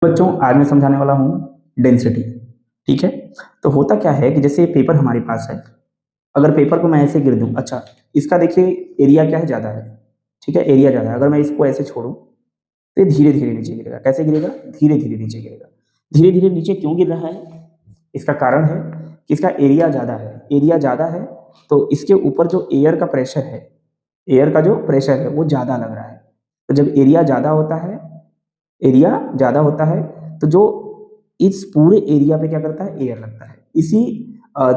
बच्चों आज मैं समझाने वाला हूँ डेंसिटी। ठीक है, तो होता क्या है कि जैसे पेपर हमारे पास है, अगर पेपर को मैं ऐसे गिर दूं, अच्छा इसका देखिए एरिया क्या है, ज़्यादा है। ठीक है, एरिया ज़्यादा है। अगर मैं इसको ऐसे छोड़ूं तो ये धीरे धीरे नीचे गिरेगा। कैसे गिरेगा? धीरे धीरे नीचे गिरेगा। धीरे धीरे नीचे क्यों गिर रहा है? इसका कारण है कि इसका एरिया ज़्यादा है। एरिया ज़्यादा है तो इसके ऊपर जो एयर का प्रेशर है, एयर का जो प्रेशर है वो ज़्यादा लग रहा है। तो जब एरिया ज़्यादा होता है, एरिया ज़्यादा होता है तो जो इस पूरे एरिया पे क्या करता है, एयर लगता है। इसी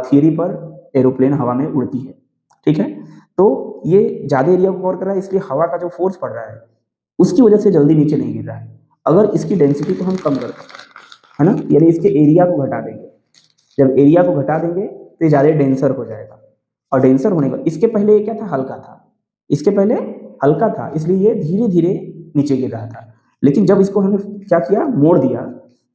थियरी पर एरोप्लेन हवा में उड़ती है। ठीक है, तो ये ज़्यादा एरिया को कवर कर रहा है, इसलिए हवा का जो फोर्स पड़ रहा है उसकी वजह से जल्दी नीचे नहीं गिर रहा है। अगर इसकी डेंसिटी को हम कम कर दें, है ना, यानी इसके एरिया को घटा देंगे, जब एरिया को घटा देंगे तो ये ज़्यादा डेंसर हो जाएगा। और डेंसर होने का, इसके पहले ये क्या था, हल्का था। इसके पहले हल्का था, इसलिए ये धीरे धीरे नीचे गिर रहा था। लेकिन जब इसको हमने क्या किया, मोड़ दिया,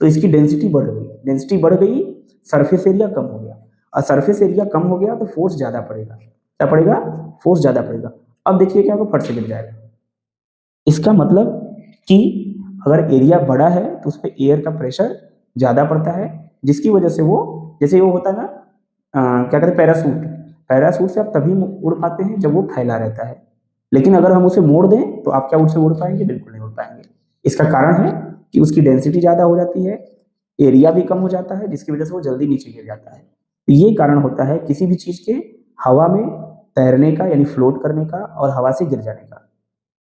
तो इसकी डेंसिटी बढ़ गई। डेंसिटी बढ़ गई, सरफेस एरिया कम हो गया। और सरफेस एरिया कम हो गया तो फोर्स ज़्यादा पड़ेगा। क्या पड़ेगा? फोर्स ज़्यादा पड़ेगा। अब देखिए क्या होगा, फट से गिर जाएगा। इसका मतलब कि अगर एरिया बड़ा है तो उस पर एयर का प्रेशर ज़्यादा पड़ता है, जिसकी वजह से वो, जैसे वो होता है ना, क्या कहते हैं, पैरासूट। पैरासूट से आप तभी उड़ पाते हैं जब वो फैला रहता है। लेकिन अगर हम उसे मोड़ दें तो आप क्या उससे उड़ पाएंगे? बिल्कुल नहीं उड़ पाएंगे। इसका कारण है कि उसकी डेंसिटी ज़्यादा हो जाती है, एरिया भी कम हो जाता है, जिसकी वजह से वो जल्दी नीचे गिर जाता है। तो ये कारण होता है किसी भी चीज़ के हवा में तैरने का, यानी फ्लोट करने का, और हवा से गिर जाने का।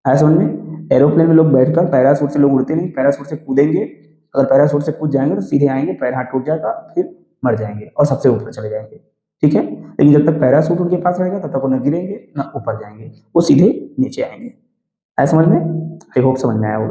आया समझ में? एरोप्लेन में लोग बैठकर, पैरासूट से लोग उड़ते नहीं, पैरासूट से कूदेंगे, अगर पैरासूट से कूद जाएंगे तो सीधे आएंगे, पैर हाथ टूट जाएगा, फिर मर जाएंगे और सबसे ऊपर चले जाएंगे। ठीक है, लेकिन जब तक पैरासूट उनके पास रहेगा तब तक वो न गिरेंगे न ऊपर जाएंगे, वो सीधे नीचे आएंगे। आया समझ में? आई होप समझ में आया होगा।